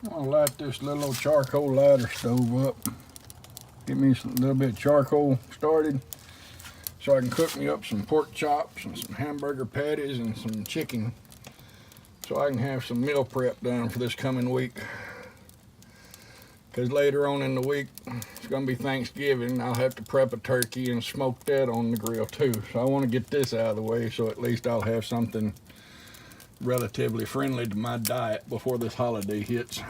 I'm gonna light this little old charcoal lighter stove up. Get me a little bit of charcoal started so I can cook me up some pork chops and some hamburger patties and some chicken so I can have some meal prep done for this coming week. Because later on in the week, it's going to be Thanksgiving. I'll have to prep a turkey and smoke that on the grill too. So I want to get this out of the way so at least I'll have something relatively friendly to my diet before this holiday hits.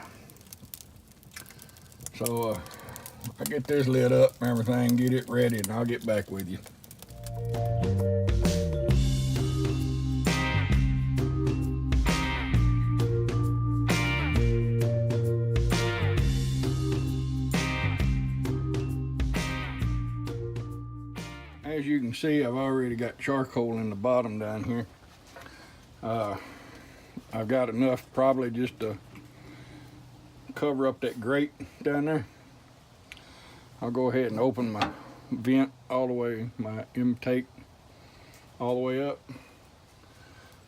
So I get this lit up and everything, get it ready, and I'll get back with you. As you can see, I've already got charcoal in the bottom down here. I've got enough probably just to cover up that grate down there. I'll go ahead and open my vent all the way, my intake all the way up.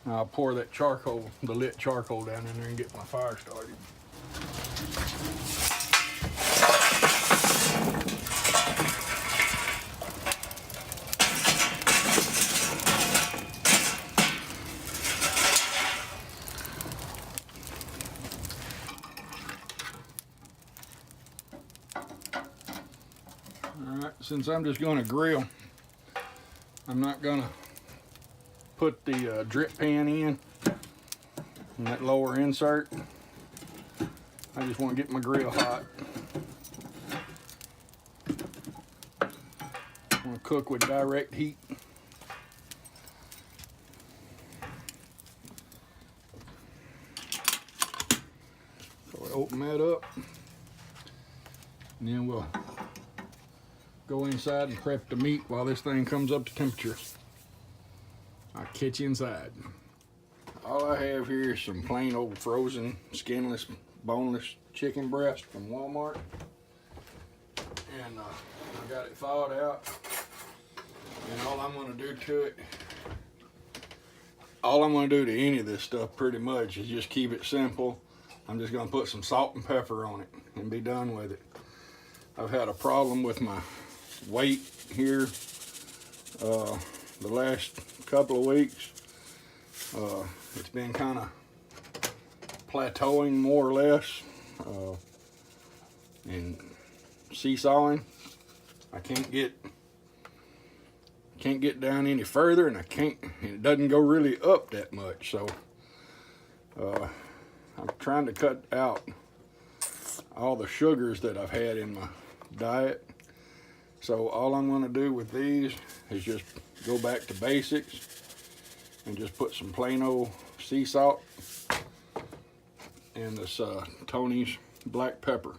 I'll pour that charcoal, the lit charcoal down in there and get my fire started. Alright, since I'm just going to grill, I'm not going to put the drip pan in that lower insert. I just want to get my grill hot. I want to cook with direct heat. So we open that up, and then we'll go inside and prep the meat while this thing comes up to temperature. I'll catch you inside. All I have here is some plain old frozen, skinless, boneless chicken breast from Walmart. And I got it thawed out. And all I'm gonna do to it, all I'm gonna do to any of this stuff pretty much is just keep it simple. I'm just gonna put some salt and pepper on it and be done with it. I've had a problem with my weight here the last couple of weeks. It's been kind of plateauing more or less and seesawing. I can't get down any further, and it doesn't go really up that much. So I'm trying to cut out all the sugars that I've had in my diet. So all I'm going to do with these is just go back to basics and just put some plain old sea salt and this Tony's black pepper.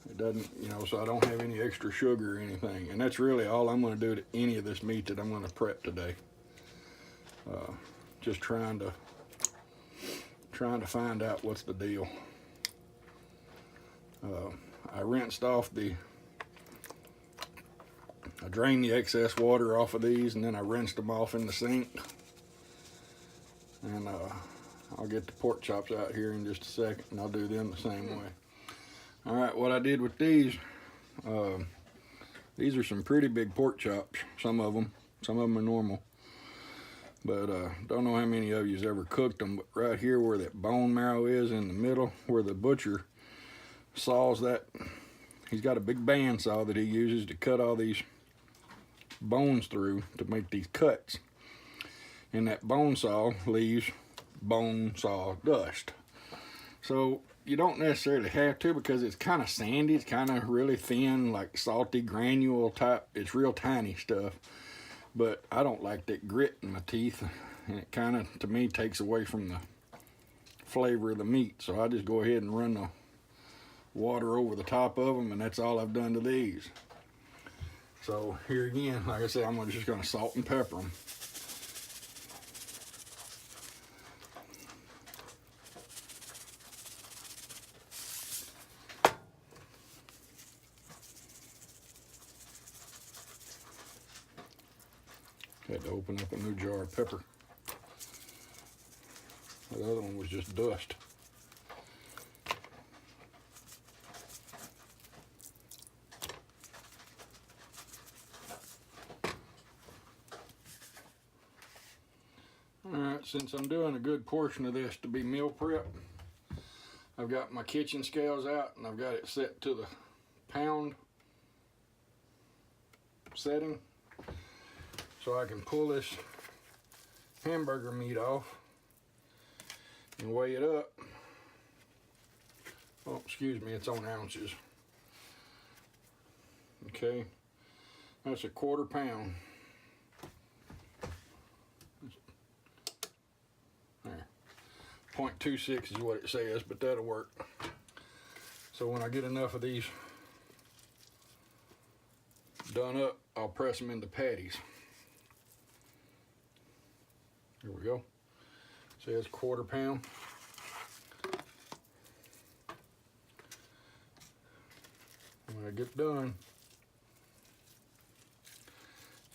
It doesn't, so I don't have any extra sugar or anything. And that's really all I'm going to do to any of this meat that I'm going to prep today. Just trying to find out what's the deal. I drained the excess water off of these, and then I rinsed them off in the sink. And I'll get the pork chops out here in just a second, and I'll do them the same way. All right, what I did with these are some pretty big pork chops, some of them are normal. But don't know how many of you's ever cooked them, but right here where that bone marrow is in the middle, where the butcher saws that, he's got a big bandsaw that he uses to cut all these bones through to make these cuts. And that bone saw leaves bone saw dust. So you don't necessarily have to, because it's kind of sandy, it's kind of really thin, like salty granule type. It's real tiny stuff. But I don't like that grit in my teeth, and it kind of, to me, takes away from the flavor of the meat. So I just go ahead and run the water over the top of them, and that's all I've done to these. So here again, like I said, I'm just going to salt and pepper them. Had to open up a new jar of pepper. The other one was just dust. Alright, since I'm doing a good portion of this to be meal prep, I've got my kitchen scales out and I've got it set to the pound setting so I can pull this hamburger meat off and weigh it up. Oh, excuse me, it's on ounces. Okay, that's a 1/4 pound. There, 0.26 is what it says, but that'll work. So when I get enough of these done up, I'll press them into patties. Here we go. Says 1/4 pound. When I get done,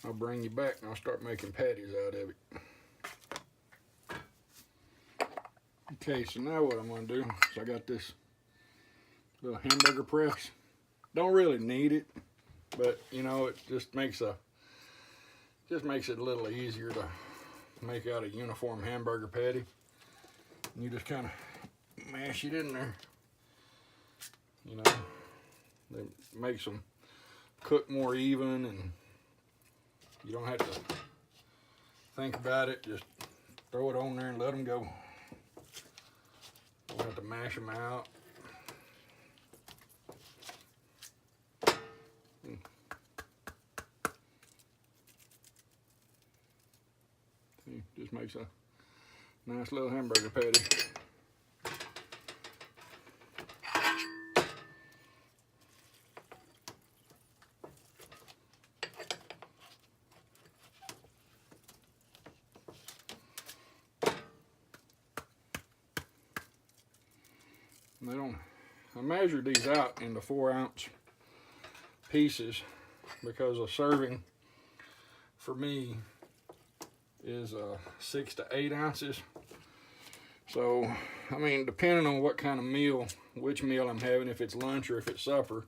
I'll bring you back and I'll start making patties out of it. Okay, so now what I'm going to do is I got this little hamburger press. Don't really need it, but you know, it just makes it a little easier to make out a uniform hamburger patty. And you just kind of mash it in there. You know, it makes them cook more even, and you don't have to think about it. Just throw it on there and let them go. You don't have to mash them out. See, just makes a nice little hamburger patty. I measured these out into 4-ounce pieces because a serving for me is 6 to 8 ounces. So, I mean, depending on what kind of meal, which meal I'm having, if it's lunch or if it's supper,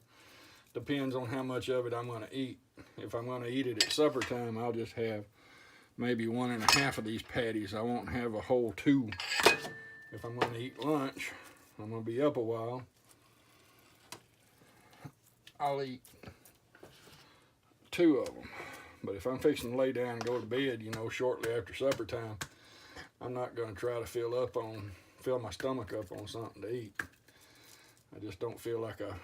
depends on how much of it I'm going to eat. If I'm going to eat it at supper time, I'll just have maybe 1.5 of these patties. I won't have a whole 2. If I'm going to eat lunch, I'm going to be up a while, I'll eat 2 of them. But if I'm fixing to lay down and go to bed, you know, shortly after supper time, I'm not going to try to fill my stomach up on something to eat. I just don't feel like I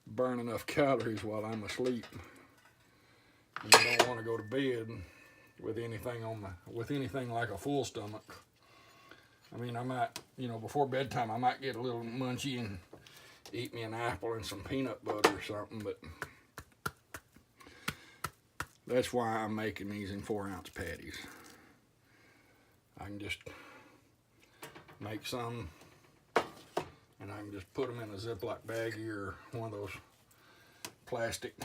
burn enough calories while I'm asleep. And I don't want to go to bed with anything like a full stomach. I mean, I might, you know, before bedtime, I might get a little munchy and eat me an apple and some peanut butter or something, but that's why I'm making these in 4-ounce patties. I can just make some, and I can just put them in a Ziploc baggie or one of those plastic,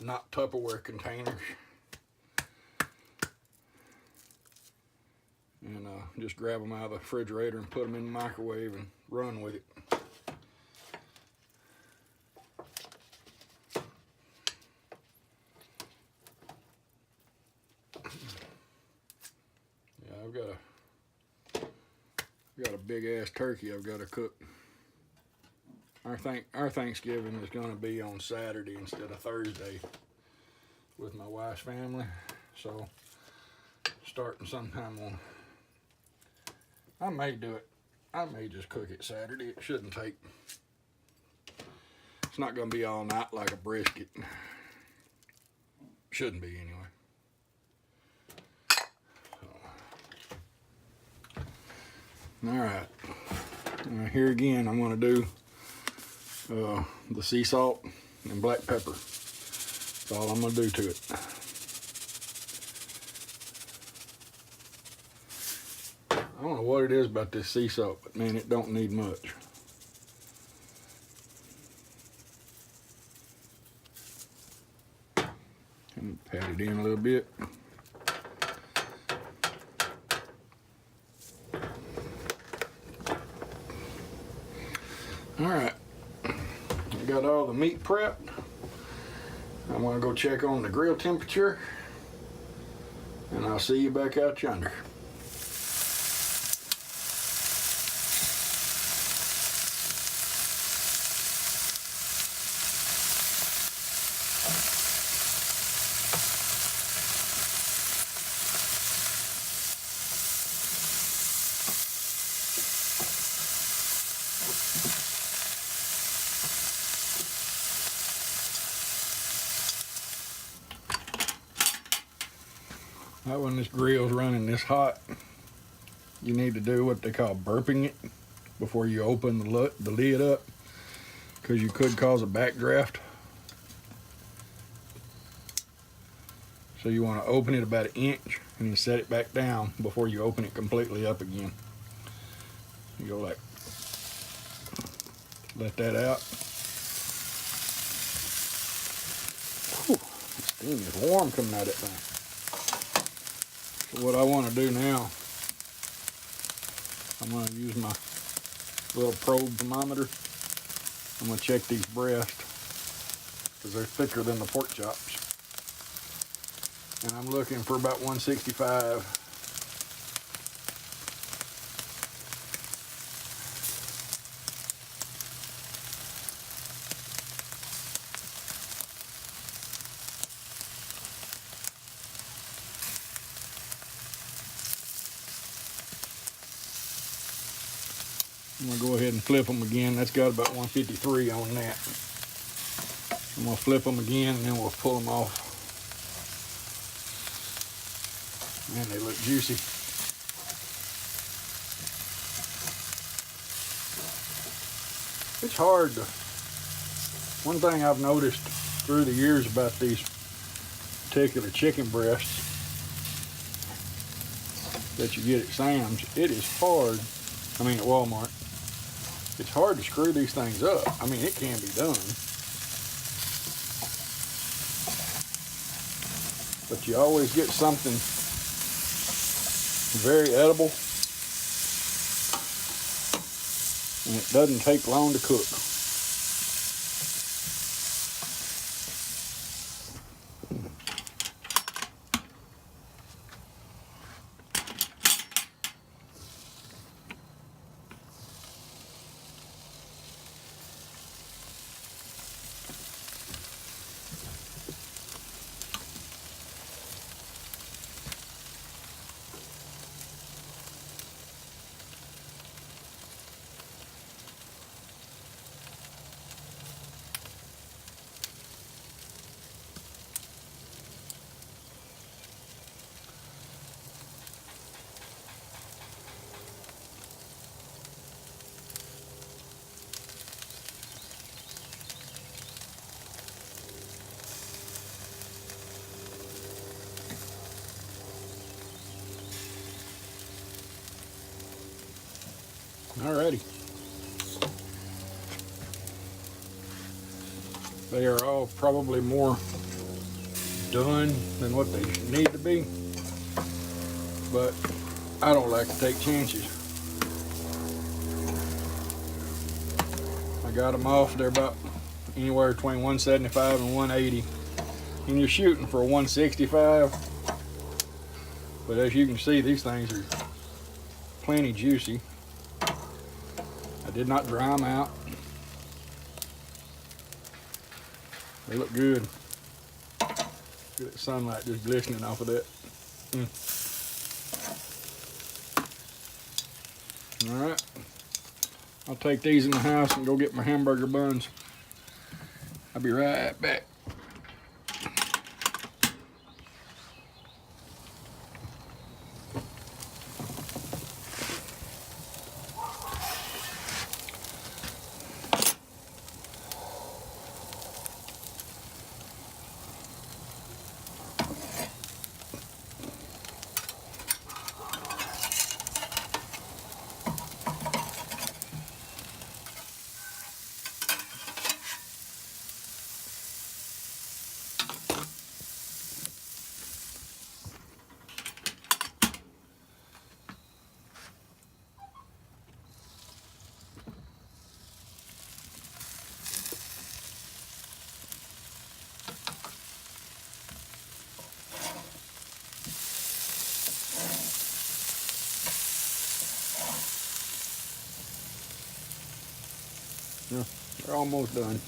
not Tupperware containers, and just grab them out of the refrigerator and put them in the microwave and run with it. Yeah, I've got a big ass turkey I've got to cook. Our Thanksgiving is going to be on Saturday instead of Thursday with my wife's family, so starting sometime on, I may do it. I may just cook it Saturday. It shouldn't take. It's not going to be all night like a brisket. Shouldn't be anyway. So. All right. Now here again, I'm going to do the sea salt and black pepper. That's all I'm going to do to it. I don't know what it is about this sea salt, but man, it don't need much. And pat it in a little bit. All right, I got all the meat prepped. I'm gonna go check on the grill temperature, and I'll see you back out yonder. Now when this grill's running this hot, you need to do what they call burping it before you open the lid up, because you could cause a backdraft. So you want to open it about 1 inch and then set it back down before you open it completely up again. You go like, let that out. Whew, the steam is warm coming out of that thing. So what I want to do now, I'm going to use my little probe thermometer. I'm going to check these breasts because they're thicker than the pork chops. And I'm looking for about 165. I'm gonna go ahead and flip them again. That's got about 153 on that. I'm gonna flip them again and then we'll pull them off. Man, they look juicy. It's hard to, one thing I've noticed through the years about these particular chicken breasts that you get at Sam's, it is hard, I mean at Walmart, it's hard to screw these things up. I mean, it can be done, but you always get something very edible, and it doesn't take long to cook. Alrighty. They are all probably more done than what they need to be, but I don't like to take chances. I got them off. They're about anywhere between 175 and 180, and you're shooting for a 165, but as you can see, these things are plenty juicy. I did not dry them out. They look good. Look at that sunlight just glistening off of that. All right, I'll take these in the house and go get my hamburger buns. I'll be right back. Yeah, they're almost done.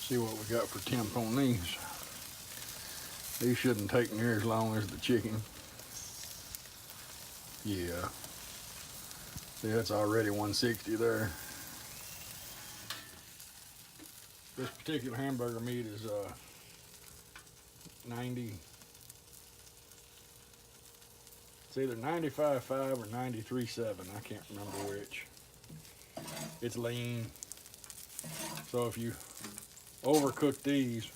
See what we got for temp on these. These shouldn't take near as long as the chicken. Yeah. See, that's already 160 there. This particular hamburger meat is 90. It's either 95.5 or 93.7. I can't remember which. It's lean. So if you overcook these,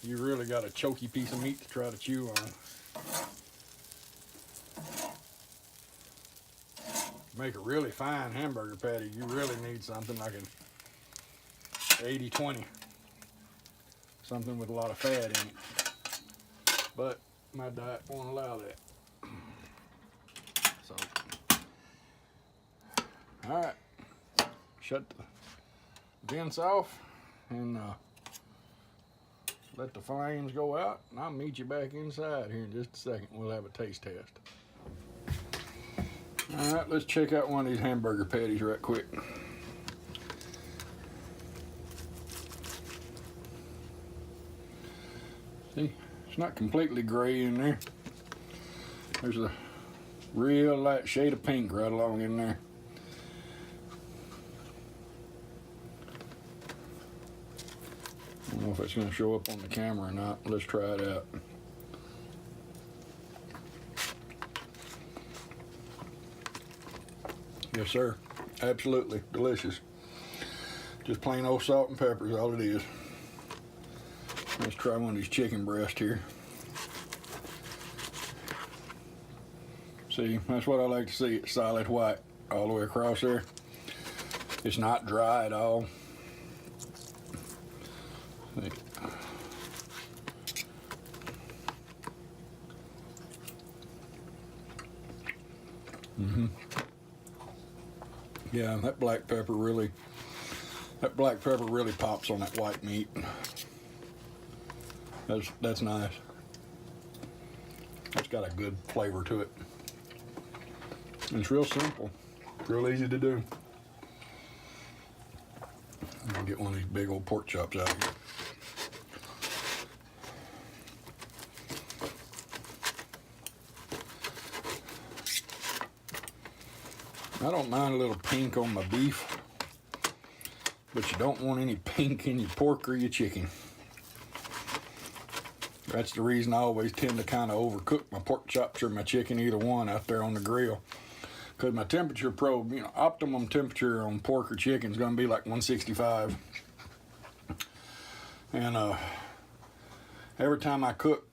you really got a choky piece of meat to try to chew on. To make a really fine hamburger patty, you really need something like an 80-20. Something with a lot of fat in it. But my diet won't allow that. So, all right, shut the vents off and let the flames go out, and I'll meet you back inside here in just a second. We'll have a taste test. All right, let's check out one of these hamburger patties right quick. See, it's not completely gray in there. There's a real light shade of pink right along in there. I don't know if it's going to show up on the camera or not. Let's try it out. Yes, sir. Absolutely delicious. Just plain old salt and pepper is all it is. Let's try one of these chicken breasts here. See, that's what I like to see. It's solid white all the way across there. It's not dry at all. See. Yeah, that black pepper really pops on that white meat. That's nice. It's got a good flavor to it. And it's real simple, real easy to do. I'll get one of these big old pork chops out here. I don't mind a little pink on my beef, but you don't want any pink in your pork or your chicken. That's the reason I always tend to kind of overcook my pork chops or my chicken, either one, out there on the grill. Because my temperature probe, optimum temperature on pork or chicken is going to be like 165. And every time I cook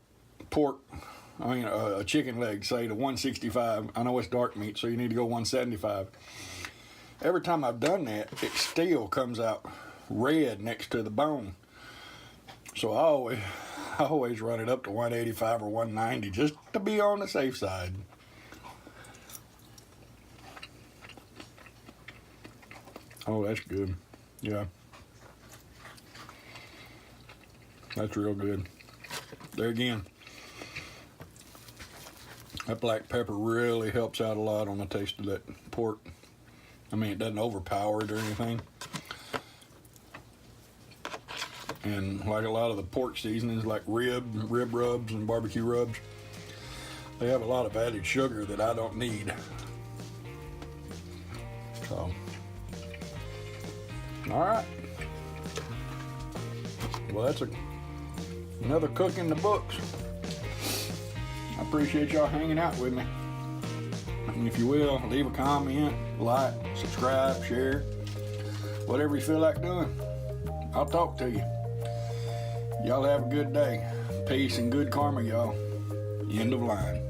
a chicken leg, say to 165, I know it's dark meat, so you need to go 175. Every time I've done that, it still comes out red next to the bone. So I always run it up to 185 or 190 just to be on the safe side. Oh, that's good. Yeah. That's real good. There again, that black pepper really helps out a lot on the taste of that pork. I mean, it doesn't overpower it or anything. And like a lot of the pork seasonings, like rib rubs and barbecue rubs, they have a lot of added sugar that I don't need. So, all right. Well, that's another cook in the books. I appreciate y'all hanging out with me. And if you will, leave a comment, like, subscribe, share, whatever you feel like doing. I'll talk to you. Y'all have a good day. Peace and good karma, y'all. End of line.